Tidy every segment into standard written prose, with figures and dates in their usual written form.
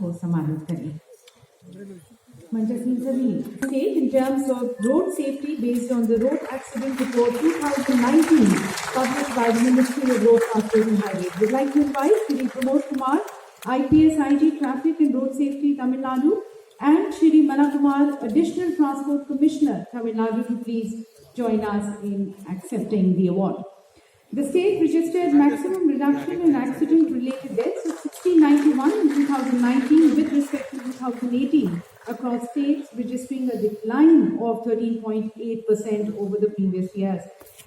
को सम्मानित करें। State in terms of road safety based on the Road Accident Report 2019 published by the Ministry of Road Transport and Highways. We'd like to invite Shri Pramod Kumar, IPS IG Traffic and Road Safety, Tamil Nadu, and Shri Mana Kumar, Additional Transport Commissioner, Tamil Nadu, to please join us in accepting the award. The state registered maximum reduction in accident-related deaths of 1691 in 2019 with respect to 2018 across states, registering a decline of 13.8% over the previous years.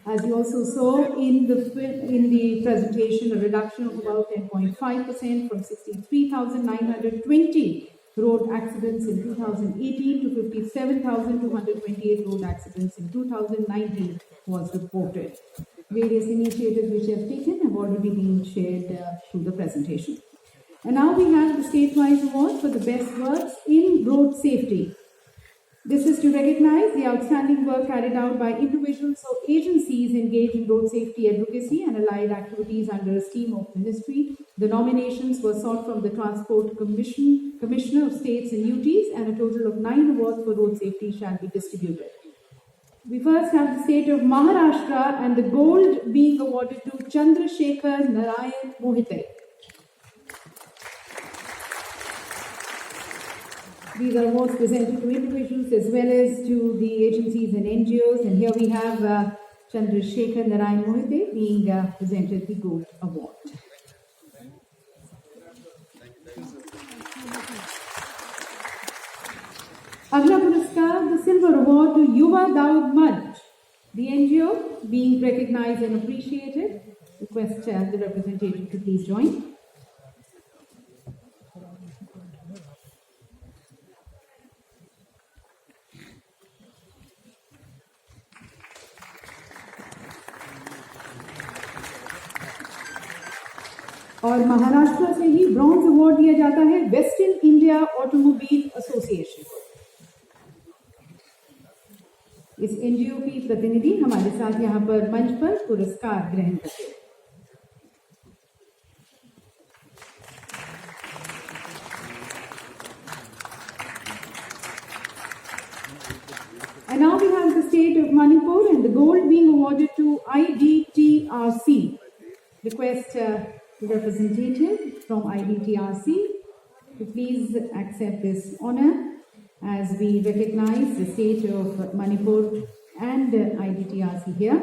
As you also saw in the presentation, a reduction of about 10.5% from 63,920 road accidents in 2018 to 57,228 road accidents in 2019 was reported. Various initiatives which have taken have already been shared through the presentation. And now we have the state-wise award for the best works in road safety. This is to recognize the outstanding work carried out by individuals or agencies engaged in road safety advocacy and allied activities under a scheme of ministry. The nominations were sought from the Transport Commissioner of States and UTs, and a total of 9 awards for road safety shall be distributed. We first have the state of Maharashtra, and the gold being awarded to Chandrasekhar Narayan Mohite. These are awards presented to individuals as well as to the agencies and NGOs. And here we have Chandrasekhar Narayan Mohite being presented the gold award. Agla Puraskar, the silver award to Yuva Daud Manch. The NGO being recognized and appreciated. Request the representative to please join. और महाराष्ट्र से ही bronze award दिया जाता है western India automobile association को। इस NGO की प्रतिनिधि हमारे साथ यहाँ पर मंच पर पुरस्कार ग्रहण करते हैं। And now we have the state of Manipur and the gold being awarded to IDTRC. Request the representative from IDTRC to please accept this honor as we recognize the state of Manipur and IDTRC here.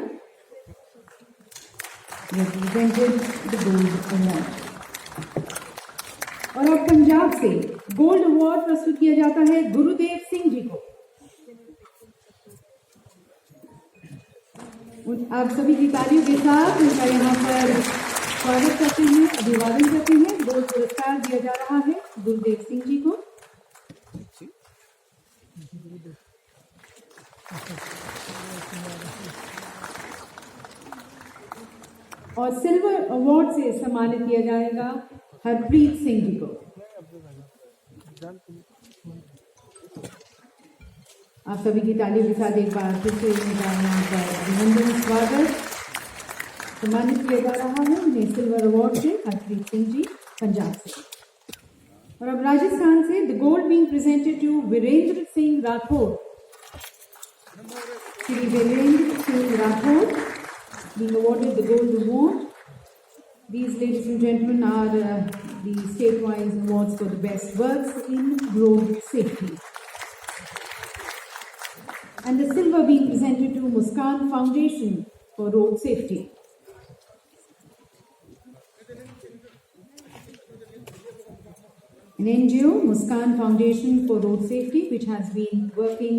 Represented the gold award. और अब पंजाब से gold award प्रस्तुत किया जाता है गुरुदेव सिंह जी को। आप सभी की तालियों के साथ उनका यहाँ पर स्वागत करते हैं, अभिवादन करते हैं। गोल्ड पुरस्कार दिया जा रहा है गुरुदेव सिंह जी को। और सिल्वर अवार्ड से सम्मानित किया जाएगा हरप्रीत सिंह जी को। आप सभी की तालियों के साथ एक बार फिर से इनका यहाँ पर अभिनंदन स्वागत सम्मानित किया जा रहा है उन्हें सिल्वर अवार्ड से हरप्रीत सिंह जी पंजाब से। और अब राजस्थान से the gold being presented to Virendra Singh Rathore. Shri Virendra Singh Rathore being awarded the gold award. These, ladies and gentlemen, are the state-wise awards for the best works in road safety. And the silver being presented to Muskan Foundation for road safety. An NGO, Muskan Foundation for Road Safety, which has been working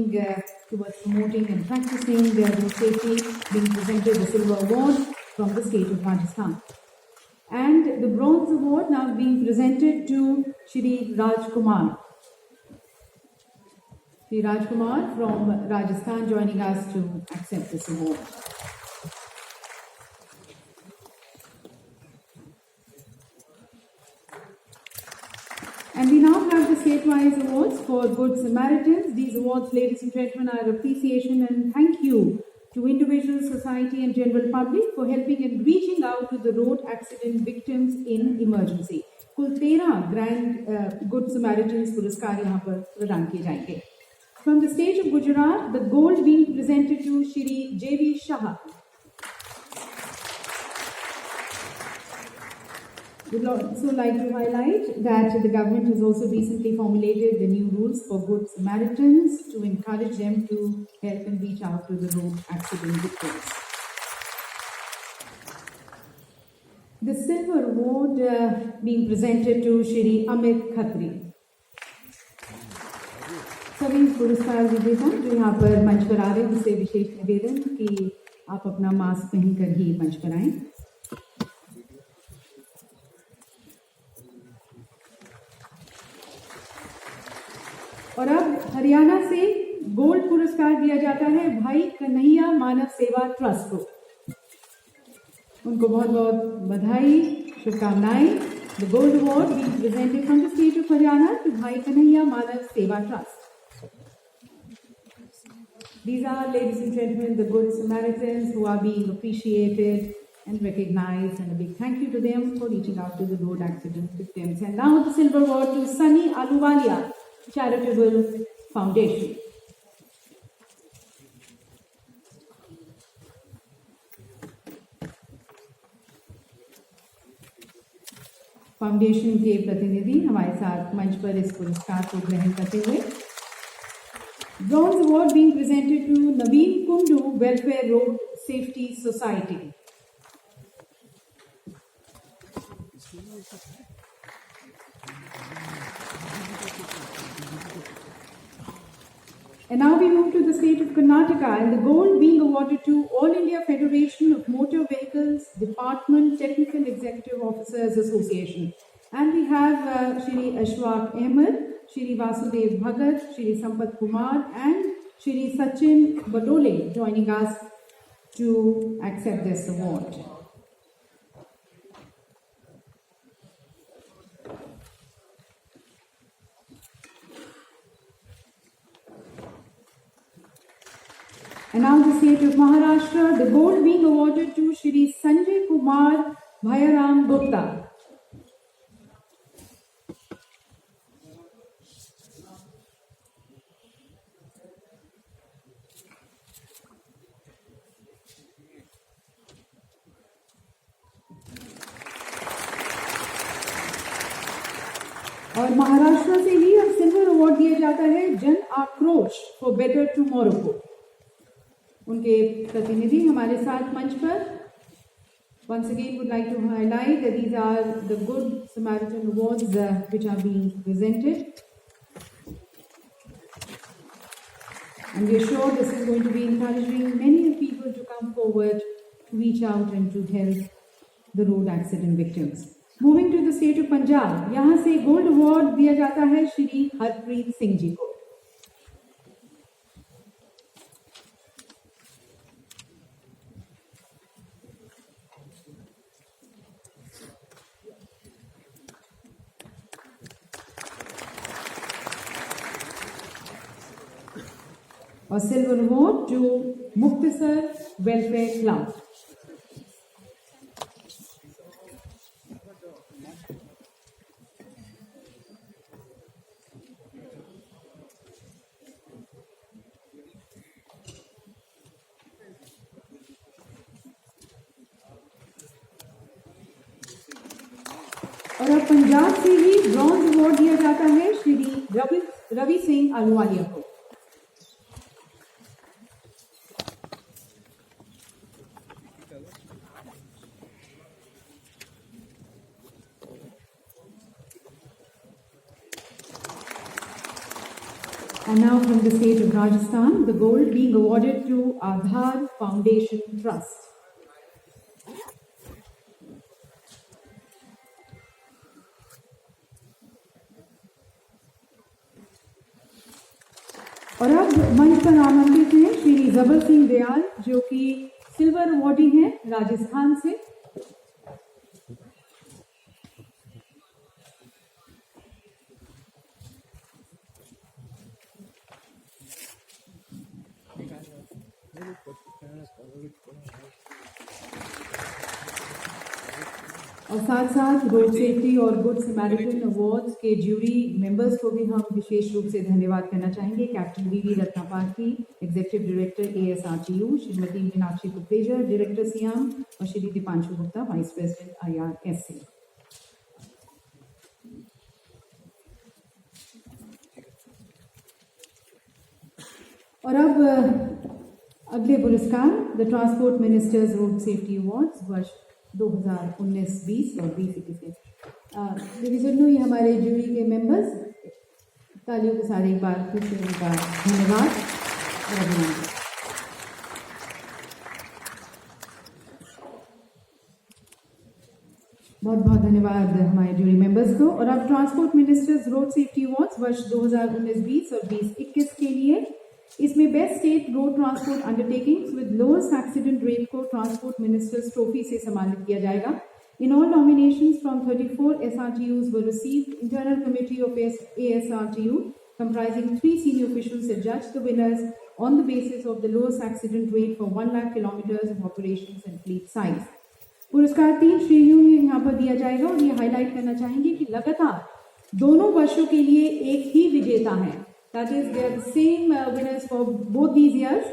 towards promoting and practicing road safety, being presented the silver award from the state of Rajasthan. And the bronze award now being presented to Shri Rajkumar. Shri Rajkumar from Rajasthan joining us to accept this award. And we now have the state-wise awards for Good Samaritans. These awards, ladies and gentlemen, are appreciation and thank you to individual, society and general public for helping and reaching out to the road accident victims in emergency. कुल 13 grand good Samaritans पुरस्कार यहाँ पर प्रदान किए जाएंगे. From the state of Gujarat, the gold being presented to Shri J.V. Shah. We would also like to highlight that the government has also recently formulated the new rules for Good Samaritans to encourage them to help and reach out to the road accident victims. The silver award being presented to Shri Amit Khatri. सभी पुरस्कार विजेता जो यहाँ पर मंच पर आ रहे हैं उनसे विशेष निवेदन कि आप अपना मास्क पहनकर ही मंच पर आएं. और अब हरियाणा से गोल्ड पुरस्कार दिया जाता है भाई कन्हैया मानव सेवा ट्रस्ट को. उनको बहुत बहुत बधाई, शुभकामनाएं. The gold award being presented from the state of Haryana to Bhai Kanhaiya Manav Seva Trust. These are, ladies and gentlemen, the Good Samaritans who are being appreciated and recognized, and a big thank you to them for reaching out to the road accident victims. And now the silver award to Sunny Aluwalia Charitable Foundation. Foundation के प्रतिनिधि हमारे साथ मंच पर इस पुरस्कार को ग्रहण करते हुए. Bronze award being presented to Naveen Kundu welfare road safety society. And now we move to the state of Karnataka, and the gold being awarded to All India Federation of Motor Vehicles Department Technical Executive Officers Association. And we have Shri Ashwak Ahmed, Shri Vasudev Bhagat, Shri Sampath Kumar, and Shri Sachin Badole joining us to accept this award. And now the state of Maharashtra, the gold being awarded to Shri Sanjay Kumar Bhayaram Gupta. और महाराष्ट्र से ही अब silver award दिया जाता है जन आक्रोश for better tomorrow को. उनके प्रतिनिधि हमारे साथ मंच पर. Once again would like to highlight that these are the Good Samaritan Awards which are being presented. And we are sure this is going to be encouraging many people to come forward to reach out and to help the road accident victims. Moving to the state of Punjab, यहाँ से gold award दिया जाता है श्री हरप्रीत सिंह जी को. और silver award to Muktsar welfare club. और अब पंजाब से ही ब्रॉन्ज अवार्ड दिया जाता है श्री रवि सिंह अहलूवालिया को. And now from the state of Rajasthan, the gold being awarded to Aadhar Foundation Trust. और अब मंच पर आमंत्रित हैं श्री जबर सिंह दयाल जो कि सिल्वर अवार्डी हैं राजस्थान से. और साथ साथ रोड सेफ्टी और गुड समैरिटन अवार्ड्स के ज्यूरी मेंबर्स को भी हम विशेष रूप से धन्यवाद करना चाहेंगे। Captain V Ratnaparthi, executive director ASRTU, Shrimati Meenakshi Kukreja, director SIAM, और Shri Deepanshu Gupta, vice president IRSC। और अब अगले पुरस्कार, the transport ministers road safety awards वर्ष 2019-20 और 2021 के डिवीजन ये हमारे जूरी के मेंबर्स, तालियों के साथ एक बार फिर से उनका धन्यवाद और अभिनंदन। बहुत बहुत धन्यवाद हमारे जूरी मेंबर्स को। और अब transport ministers road safety awards वर्ष 2019-20 और 2021 के लिए इसमें best state road transport undertakings with lowest accident rate को ट्रांसपोर्ट मिनिस्टर्स ट्रॉफी से सम्मानित किया जाएगा। In all nominations from 34 SRTUs were received. Internal committee of ASRTU comprising 3 senior officials have judged the winners on the basis of the lowest accident rate for 1 lakh kilometers of operations and fleet size. पुरस्कार 3 श्रेणियों में यहाँ पर दिया जाएगा और ये highlight करना चाहेंगे कि लगातार दोनों वर्षों के लिए एक ही विजेता है। That is, they are the same winners for both these years.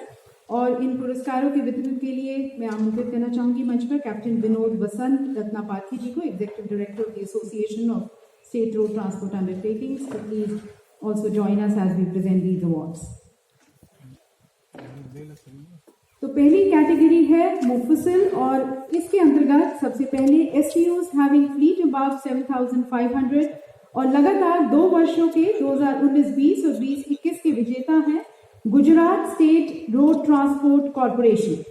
और इन पुरस्कारों के वितरण के लिए मैं आमंत्रित करना चाहूंगी मंच पर कैप्टन विनोद वसंत रत्नापार्थी जी को, executive director of the association of state road transport undertakings, तो please also join us as we present these awards. तो पहली कैटेगरी है मुफस्सिल और इसके अंतर्गत सबसे पहले STUs हैविंग फ्लीट अबव 7,500 और लगातार 2 वर्षों के 2019-20 और 2021 के विजेता हैं Gujarat state road transport corporation.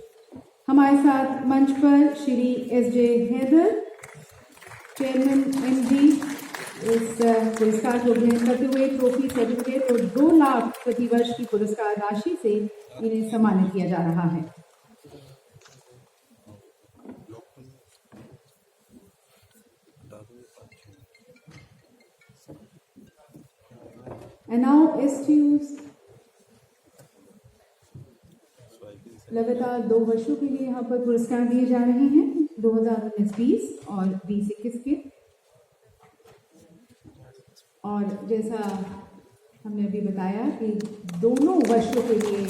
हमारे साथ मंच पर Shri SJ Haider, chairman MD, इस पुरस्कार को ग्रहण करते हुए ट्रॉफी, सर्टिफिकेट और 2 लाख प्रति वर्ष की पुरस्कार राशि से इन्हें सम्मानित किया जा रहा है। And now STUs लगातार 2 वर्षों के लिए यहाँ पर पुरस्कार दिए जा रहे हैं, 2019-20 और 2021 के। और जैसा हमने अभी बताया कि दोनों वर्षों के लिए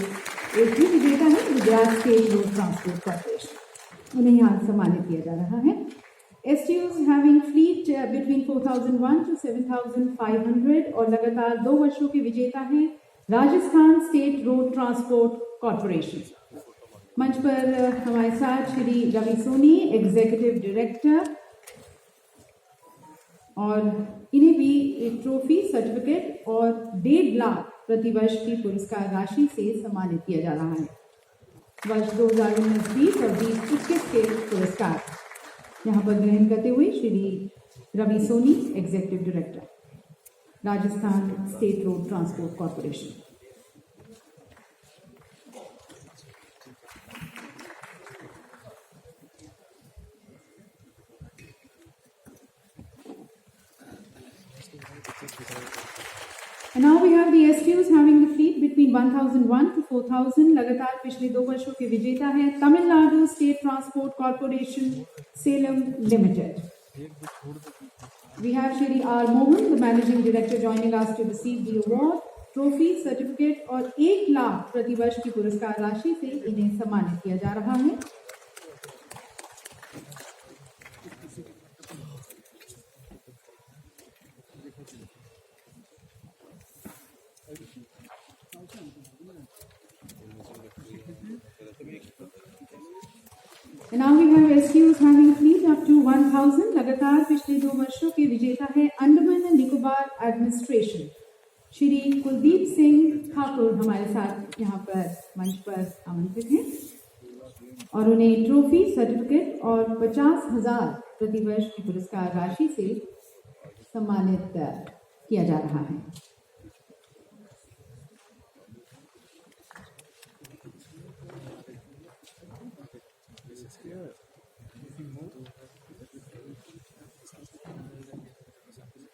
एक ही विजेता है Gujarat state road transport corporation, उन्हें यहाँ सम्मानित किया जा रहा है। STUs having fleet between 4,001 to 7,500 और लगातार 2 वर्षों के विजेता हैं Rajasthan state road transport corporation. मंच पर हमारे साथ श्री रवि सोनी, एग्जीक्यूटिव डायरेक्टर, और इन्हें भी एक ट्रॉफी, सर्टिफिकेट और 1.5 लाख प्रति वर्ष की पुरस्कार राशि से सम्मानित किया जा रहा है। वर्ष 2019-20 और 2021 के पुरस्कार यहाँ पर ग्रहण करते हुए Shri Ravi Soni, executive director, Rajasthan state road transport corporation. And now we have the STUs having the fleet between 1,001 to 4,000 लगातार पिछले 2 वर्षों के विजेता हैं Tamil Nadu state transport corporation Salem limited. We have Shri R. Mohan, the managing director, joining us to receive the award, trophy, certificate और 1 लाख प्रति वर्ष की पुरस्कार राशि से इन्हें सम्मानित किया जा रहा है। And now we have STUs having fleet up to 1,000 लगातार पिछले 2 वर्षों के विजेता है अंडमान एंड निकोबार एडमिनिस्ट्रेशन। श्री कुलदीप सिंह ठाकुर हमारे साथ यहाँ पर मंच पर आमंत्रित हैं और उन्हें ट्रॉफी, सर्टिफिकेट और 50,000 प्रति वर्ष की पुरस्कार राशि से सम्मानित किया जा रहा है।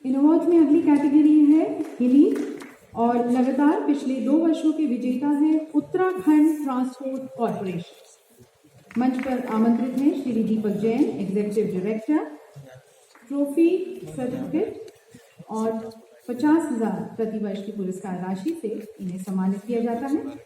इन अवार्ड में अगली कैटेगरी है हिली और लगातार पिछले 2 वर्षों के विजेता है उत्तराखंड ट्रांसपोर्ट कॉर्पोरेशन। मंच पर आमंत्रित हैं Shri Deepak Jain, executive director, trophy, certificate और 50,000 प्रतिवर्ष की पुरस्कार राशि से इन्हें सम्मानित किया जाता है।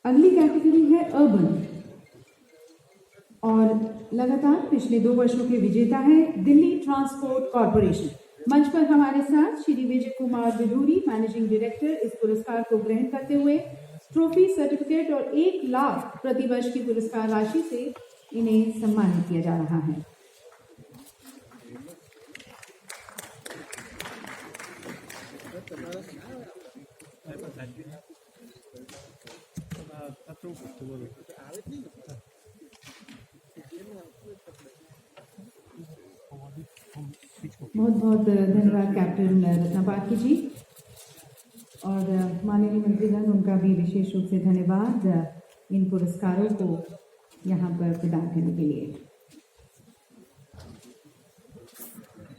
अगली कैटेगरी है अर्बन और लगातार पिछले 2 वर्षों के विजेता है दिल्ली ट्रांसपोर्ट कॉरपोरेशन। मंच पर हमारे साथ श्री विजय कुमार विधूरी, मैनेजिंग डायरेक्टर, इस पुरस्कार को ग्रहण करते हुए ट्रॉफी, सर्टिफिकेट और 1 लाख प्रतिवर्ष की पुरस्कार राशि से इन्हें सम्मानित किया जा रहा है। बहुत बहुत धन्यवाद कैप्टन रत्नापारखी जी और माननीय मंत्रीगण, उनका भी विशेष रूप से धन्यवाद इन पुरस्कारों को यहाँ पर प्रदान करने के लिए।